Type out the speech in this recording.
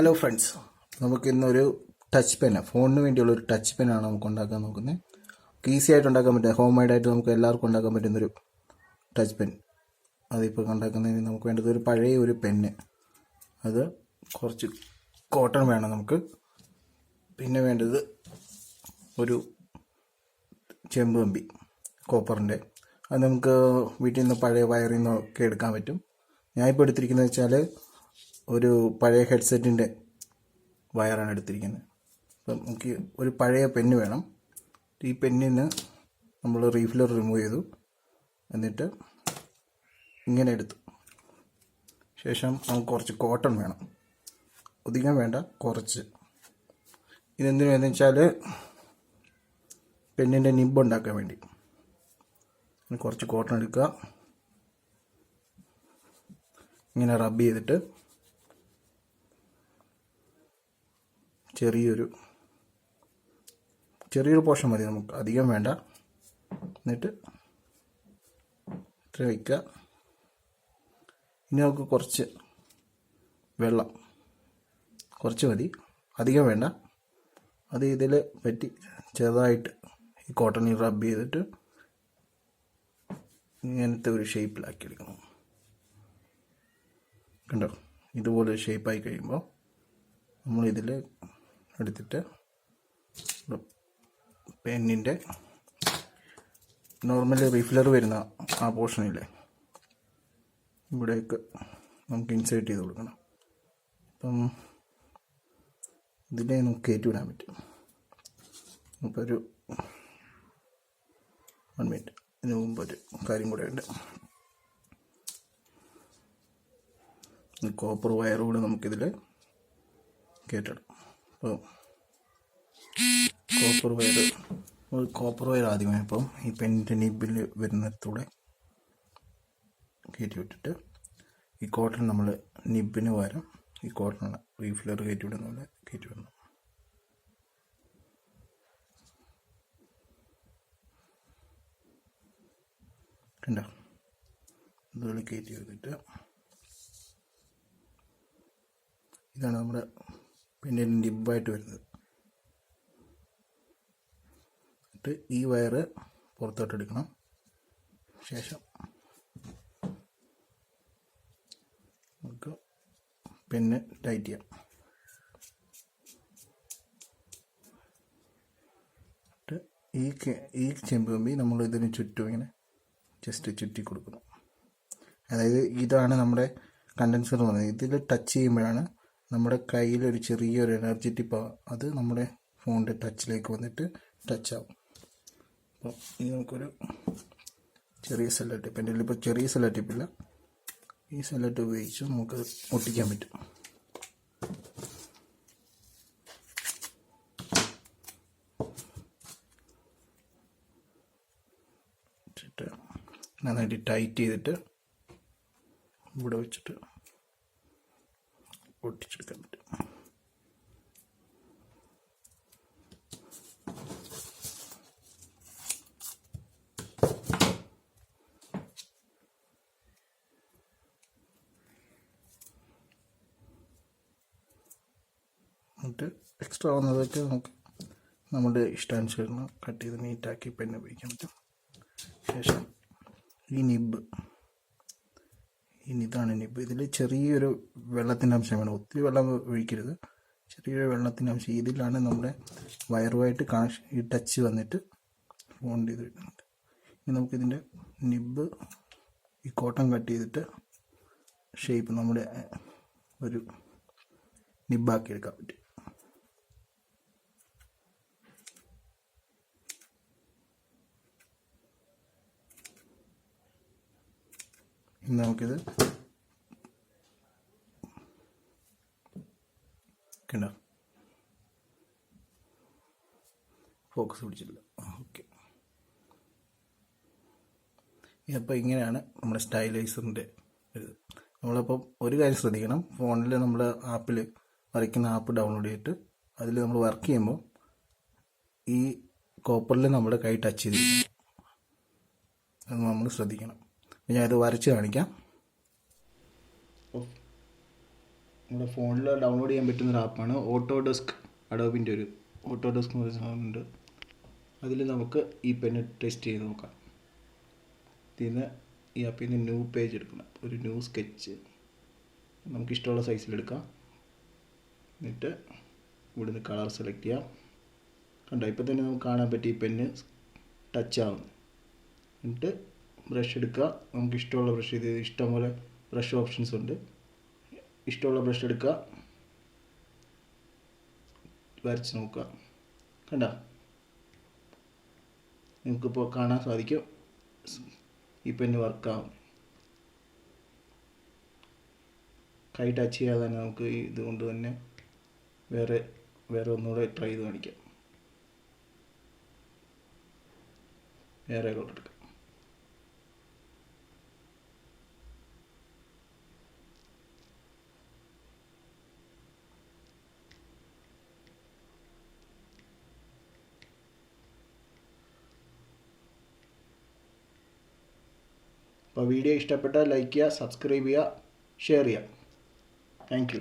Hello friends, നമുക്കിന്നൊരു touch pen, ഫോണിന് വേണ്ടിയുള്ളൊരു touch പെനാണ് നമുക്ക് ഉണ്ടാക്കാൻ നോക്കുന്നത്. ഈസി ആയിട്ട് ഉണ്ടാക്കാൻ പറ്റുക, ഹോം മെയ്ഡായിട്ട് നമുക്ക് എല്ലാവർക്കും ഉണ്ടാക്കാൻ പറ്റുന്നൊരു ടച്ച് പെൻ. അതിപ്പോൾ ഉണ്ടാക്കുന്നതിന് നമുക്ക് വേണ്ടത് ഒരു പഴയ ഒരു പെന്ന്, അത് കുറച്ച് കോട്ടൺ വേണം നമുക്ക്. പിന്നെ വേണ്ടത് ഒരു ചെമ്പ് കമ്പി കോപ്പറിൻ്റെ, അത് നമുക്ക് വീട്ടിൽ നിന്ന് പഴയ വയറിൽ നിന്നൊക്കെ എടുക്കാൻ പറ്റും. ഞാനിപ്പോൾ എടുത്തിരിക്കുന്നത് വെച്ചാൽ ഒരു പഴയ ഹെഡ്സെറ്റിൻ്റെ വയറാണ് എടുത്തിരിക്കുന്നത്. അപ്പം നമുക്ക് ഒരു പഴയ പെന്ന് വേണം. ഈ പെന്നിന് നമ്മൾ റീഫില്ലർ റിമൂവ് ചെയ്തു, എന്നിട്ട് ഇങ്ങനെ എടുത്തു ശേഷം നമുക്ക് കുറച്ച് കോട്ടൺ വേണം. അധികം വേണ്ട, കുറച്ച്. ഇതെന്തിനു വേണമെന്ന് വെച്ചാൽ പെന്നിൻ്റെ നിബ് ഉണ്ടാക്കാൻ വേണ്ടി. കുറച്ച് കോട്ടൺ എടുക്കുക, ഇങ്ങനെ റബ്ബ് ചെയ്തിട്ട് ചെറിയൊരു പോർഷൻ മതി നമുക്ക്, അധികം വേണ്ട. എന്നിട്ട് ഇത്ര വയ്ക്കുക. ഇനി നമുക്ക് കുറച്ച് വെള്ളം, കുറച്ച് മതി, അധികം വേണ്ട. അത് ഇതിൽ പറ്റി ചെറുതായിട്ട് ഈ കോട്ടണിൽ റബ്ബ് ചെയ്തിട്ട് ഇങ്ങനത്തെ ഒരു ഷേപ്പിലാക്കി എടുക്കണം. കണ്ടോ, ഇതുപോലെ ഷേപ്പായി കഴിയുമ്പോൾ നമ്മളിതിൽ എടുത്തിട്ട് പെന്നിൻ്റെ നോർമലി റീഫില്ലർ വരുന്ന ആ പോർഷനില്ലേ, ഇവിടേക്ക് നമുക്ക് ഇൻസേർട്ട് ചെയ്ത് കൊടുക്കണം. അപ്പം ഇതിനെ നമുക്ക് കയറ്റി വിടാൻ പറ്റും. അപ്പോൾ ഒരു 1 മിനിറ്റ്, ഇതിന് മുമ്പ് ഒരു കാര്യം കൂടെ ഉണ്ട്. കോപ്പർ വയർ കൂടെ നമുക്കിതിൽ കയറ്റണം. അപ്പോൾ കോപ്പർ വയർ ആദ്യമേ ഇപ്പം ഈ പെന്നിൻ്റെ നിബിൽ വരുന്നിടത്തൂടെ കയറ്റി വിട്ടിട്ട് ഈ കോട്ടൺ നമ്മൾ നിബിന് പകരം ഈ കോട്ടൺ റീഫില്ലർ കയറ്റി വിടുന്ന പോലെ കയറ്റി വിടണം. കണ്ടോ, ഇതുപോലെ കയറ്റി വന്നിട്ട് ഇതാണ് നമ്മുടെ പെന്നിൻ്റെ നിബായിട്ട് വരുന്നത്. എന്നിട്ട് ഈ വയറ് പുറത്തോട്ട് എടുക്കണം. ശേഷം നമുക്ക് പെന്ന് ടൈറ്റ് ചെയ്യാം. ഈ ചെമ്പ് കമ്പി നമ്മൾ ഇതിന് ചുറ്റും ഇങ്ങനെ ജസ്റ്റ് ചുറ്റി കൊടുക്കണം. അതായത് ഇതാണ് നമ്മുടെ കണ്ടൻസർ എന്ന് പറയുന്നത്. ഇതിൽ ടച്ച് ചെയ്യുമ്പോഴാണ് നമ്മുടെ കയ്യിലൊരു ചെറിയൊരു എനർജി ടിപ്പ്, അത് നമ്മുടെ ഫോണിൻ്റെ ടച്ചിലേക്ക് വന്നിട്ട് ടച്ച് ആവും. അപ്പോൾ ഇത് നമുക്കൊരു ചെറിയ സെല്ലോ ടിപ്പ്, എൻ്റെ ഇപ്പോൾ ചെറിയ സെല്ലോ ടിപ്പില്ല, ഈ സെല്ലോ ടിപ്പ് ഉപയോഗിച്ച് നമുക്ക് ഒട്ടിക്കാൻ പറ്റും. നന്നായിട്ട് ടൈറ്റ് ചെയ്തിട്ട് ഇവിടെ വെച്ചിട്ട് ഒട്ടിച്ചെടുക്കാൻ പറ്റും. എന്നിട്ട് എക്സ്ട്രാ വന്നതൊക്കെ നമുക്ക് നമ്മുടെ ഇഷ്ടാനുസരണം കട്ട് ചെയ്ത് നീറ്റാക്കി പെന്ന് ഉപയോഗിക്കാൻ പറ്റും. ശേഷം ഈ നിബ്, ഇതാണ് നിബ്. ഇതിൽ ചെറിയൊരു വെള്ളത്തിൻ്റെ അംശം വേണം, ഒത്തിരി വെള്ളം ഒഴിക്കരുത്, ചെറിയൊരു വെള്ളത്തിൻ്റെ അംശം. ഇതിലാണ് നമ്മുടെ വയറുമായിട്ട് കണക്ഷൻ, ഈ ടച്ച് വന്നിട്ട് ഫോൺ ചെയ്ത് വരുന്നത്. ഇനി നമുക്കിതിൻ്റെ നിബ് ഈ കോട്ടൺ കട്ട് ചെയ്തിട്ട് ഷേപ്പ് നമ്മുടെ ഒരു നിബാക്കി എടുക്കാൻ പറ്റും. ഇനി നമുക്കിത് കണ്ടോ, ഫോക്കസ് പിടിച്ചില്ല. ഓക്കെ, അപ്പോൾ ഇങ്ങനെയാണ് നമ്മുടെ സ്റ്റൈലൈസറിൻ്റെ ഇത്. നമ്മളപ്പം ഒരു കാര്യം ശ്രദ്ധിക്കണം, ഫോണിൽ നമ്മൾ ആപ്പിൽ വരയ്ക്കുന്ന ആപ്പ് ഡൗൺലോഡ് ചെയ്തിട്ട് അതിൽ നമ്മൾ വർക്ക് ചെയ്യുമ്പോൾ ഈ കോപ്പറിൽ നമ്മുടെ കൈ ടച്ച് ചെയ്തിരിക്കണം, അത് നമ്മൾ ശ്രദ്ധിക്കണം. ഞാനിത് വരച്ച് കാണിക്കാം. നമ്മുടെ ഫോണിൽ ഡൗൺലോഡ് ചെയ്യാൻ പറ്റുന്നൊരു ആപ്പാണ് ഓട്ടോഡെസ്ക്. അഡോബിൻ്റെ ഒരു ഓട്ടോഡെസ്ക് എന്ന് പറയുന്ന സാധനമുണ്ട്. അതിൽ നമുക്ക് ഈ പെന്ന് ടെസ്റ്റ് ചെയ്ത് നോക്കാം. ഇതിൽ ഈ ആപ്പിൽ നിന്ന് ന്യൂ പേജ് എടുക്കണം. ഒരു ന്യൂ സ്കെച്ച് നമുക്കിഷ്ടമുള്ള സൈസിലെടുക്കാം. എന്നിട്ട് ഇവിടുന്ന് കളർ സെലക്ട് ചെയ്യാം. കണ്ടോ, ഇപ്പോൾ തന്നെ നമുക്ക് കാണാൻ പറ്റി ഈ പെന്ന് ടച്ച് ആവുന്നു. എന്നിട്ട് ബ്രഷ് എടുക്കുക. നമുക്ക് ഇഷ്ടമുള്ള ബ്രഷ്, ഇത് ഇഷ്ടംപോലെ ബ്രഷ് ഓപ്ഷൻസ് ഉണ്ട്. ഇഷ്ടമുള്ള ബ്രഷ് എടുക്കുക, വരച്ച് നോക്കുക. കണ്ടോ, നിങ്ങൾക്കിപ്പോൾ കാണാൻ സാധിക്കും ഈ പെന്ന് വർക്കാവും. കൈ ടച്ച് ചെയ്യാതെ തന്നെ നമുക്ക് ഇതുകൊണ്ട് തന്നെ വേറെ ഒന്നുകൂടെ ട്രൈ ചെയ്ത് കാണിക്കാം. വേറെ കളർ എടുക്കാം. അപ്പോൾ വീഡിയോ ഇഷ്ടപ്പെട്ടാൽ ലൈക്ക് ചെയ്യുക, സബ്സ്ക്രൈബ് ചെയ്യുക, ഷെയർ ചെയ്യുക. Thank you.